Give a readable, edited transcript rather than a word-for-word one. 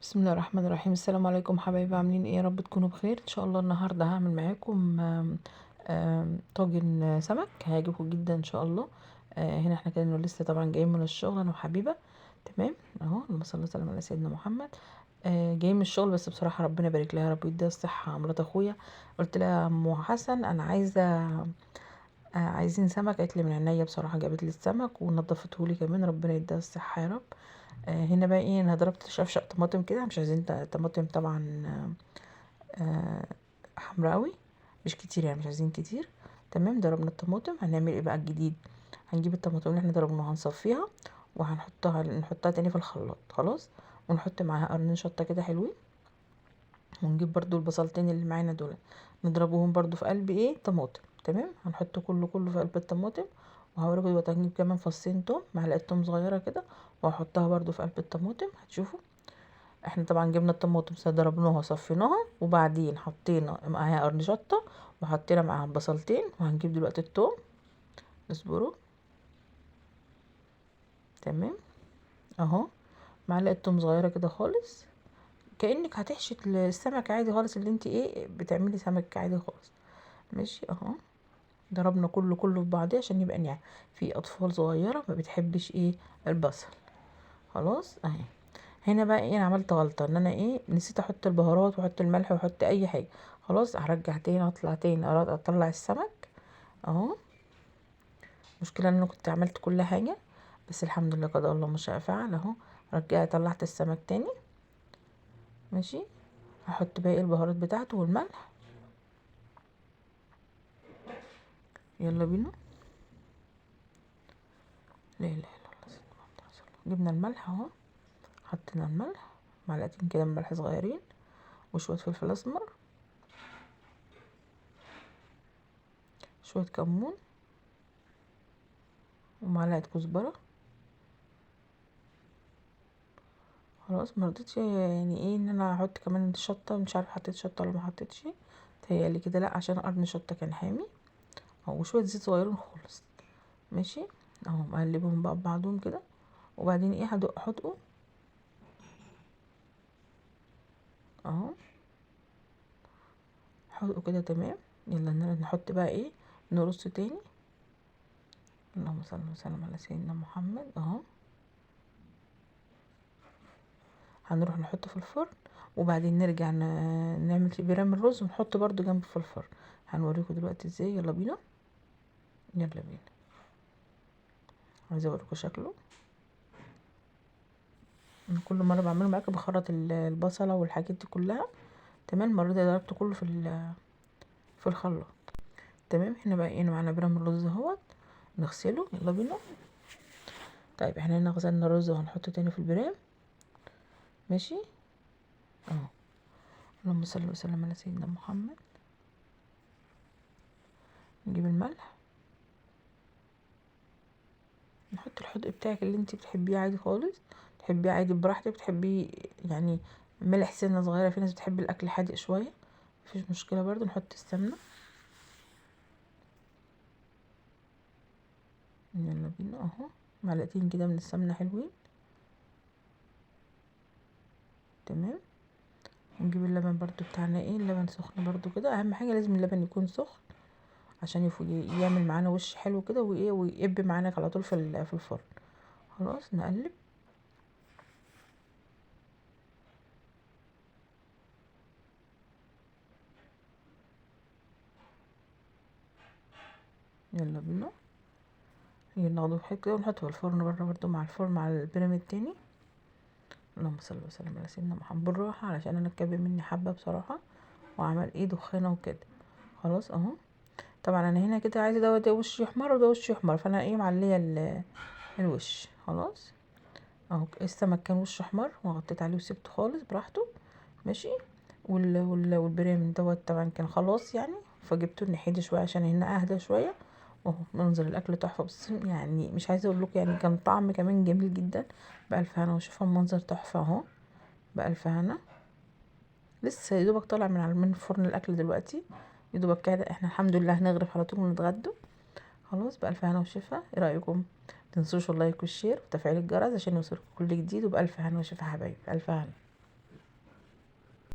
بسم الله الرحمن الرحيم. السلام عليكم حبايبي، عاملين ايه؟ يا رب تكونوا بخير ان شاء الله. النهارده هعمل معاكم طاجن سمك هيعجبكم جدا ان شاء الله. هنا احنا كنا لسه طبعا جايين من الشغل انا وحبيبه. تمام اهو، اللهم صل وسلم على سيدنا محمد. جايين من الشغل، بس بصراحه ربنا يبارك لها يا رب ويديها الصحه. مرات اخويا قلت لها يا ام حسن انا عايزه عايزين سمك. قالت لي من عينيا. بصراحه جابت لي السمك ونضفته لي كمان، ربنا يديها الصحه يا رب. هنا بقى ايه، انا ضربت شفشق طماطم كده، مش عايزين طماطم طبعا آه، حمرا قوي، مش كتير يعني، مش عايزين كتير. تمام، ضربنا الطماطم. هنعمل ايه بقى الجديد؟ هنجيب الطماطم اللي احنا ضربناها هنصفيها نحطها تاني في الخلاط خلاص، ونحط معاها قرن شطه كده حلوين. ونجيب برضو البصلتين اللي معانا دول نضربوهم برضو في قلب ايه طماطم. تمام، هنحط كله في قلب الطماطم. وهوريكم دلوقتي هنجيب كمان فصين توم، معلقه توم صغيره كده، وهحطها برضو في قلب الطماطم. هتشوفوا احنا طبعا جبنا الطماطم ضربناها وصفيناها، وبعدين حطينا معاها قرن شطه، وحطينا معاها بصلتين. وهنجيب دلوقتي التوم، اصبروا. تمام اهو، معلقه توم صغيره كده خالص، كأنك هتحشي السمك عادي خالص، اللي انت ايه بتعملي سمك عادي خالص. ماشي اهو، ضربنا كله في بعضيه عشان يبقى ناعم. في اطفال صغيره ما بتحبش ايه البصل. خلاص اهي. هنا بقى ايه، انا عملت غلطه ان انا ايه نسيت احط البهارات واحط الملح واحط اي حاجه. خلاص هرجع تاني، اطلع تاني اطلع السمك اهو. مشكله ان انا كنت عملت كل حاجه، بس الحمد لله قدر الله ما شاء فعل اهو. رجعت طلعت السمك تاني. ماشي، هحط باقي البهارات بتاعته والملح. يلا بينا. لا اله الا الله سيدنا محمد رسول الله. جبنا الملح اهو، حطينا الملح، معلقتين كده من ملح صغيرين، وشويه فلفل اسمر، شويه كمون، ومعلقه كزبره. خلاص مرضتش يعني ايه ان انا احط كمان شطه، مش عارفه حطيت شطه ولا ما حطيتش. تهيألي كده لا، عشان قرن شطه كان حامي. اهو شويه زيت صغيرين خالص. ماشي اهو، مقلبهم بقى ببعضهم كده. وبعدين ايه هدق حدقه اهو، حدقه كده. تمام، يلا نحط بقى ايه، نرص تاني. اللهم صل وسلم على سيدنا محمد اهو. هنروح نحطه في الفرن، وبعدين نرجع نعمل برام الرز ونحطه برضو جنبه في الفرن. هنوريكم دلوقتي ازاي. يلا بينا. يلا بينا، عايزه اوريكم شكله. انا كل مره بعمله معاكم بخرط البصله والحاجات دي كلها. تمام، المره دي ضربته كله في الخلاط. تمام، هنا بقى ايه معانا برام الرز اهوت، نغسله. يلا بينا. طيب احنا هنا غسلنا الرز وهنحطه تاني في البرام. ماشي اهو، اللهم صل وسلم على سيدنا محمد. نجيب الملح، نحط الحدق بتاعك اللي انت بتحبيه عادي خالص، تحبيه عادي براحتك، بتحبيه يعني ملح سنه صغيره. في ناس بتحب الاكل حادق شويه، مفيش مشكله. برضو نحط السمنه. يلا بينا اهو، معلقتين كده من السمنه حلوين. تمام، ونجيب اللبن برضو بتاعنا، ايه اللبن سخن برضو كده. اهم حاجه لازم اللبن يكون سخن عشان يعمل معانا وش حلو كده، وايه ويقب معانا على طول في الفرن. خلاص نقلب. يلا بينا، ناخده حته كده ونحطه في الفرن بره برضو مع الفرن مع البيراميد التاني. اللهم صل وسلم على سيدنا محمد. بالراحه علشان انا اتكب مني حبه بصراحه، وعمل ايه دخانه وكده. خلاص اهو. طبعا انا هنا كده عايزه ده وش يحمر وده وش يحمر، فانا ايه معليه الوش. خلاص اهو، السمك كان وشه احمر وغطيت عليه وسبته خالص براحته. ماشي، والبريم دوت طبعا كان خلاص يعني، فجبته نحيد شويه عشان هنا اهدى شويه. اهو منظر الاكل تحفه، بس يعني مش عايزه اقول لكم يعني كان طعم كمان جميل جدا. بألف هنا وشوفوا المنظر تحفه اهو. بألف هنا. لسه يدوبك طالع من فرن الاكل دلوقتي. يدوبك كده، احنا الحمد لله هنغرف على طول ونتغدوا. خلاص، بألف هنا وشفا. ايه رايكم؟ متنسوش اللايك والشير وتفعيل الجرس عشان يوصلكم كل جديد. وبألف هنا وشفا حبايبي، ألف هنا.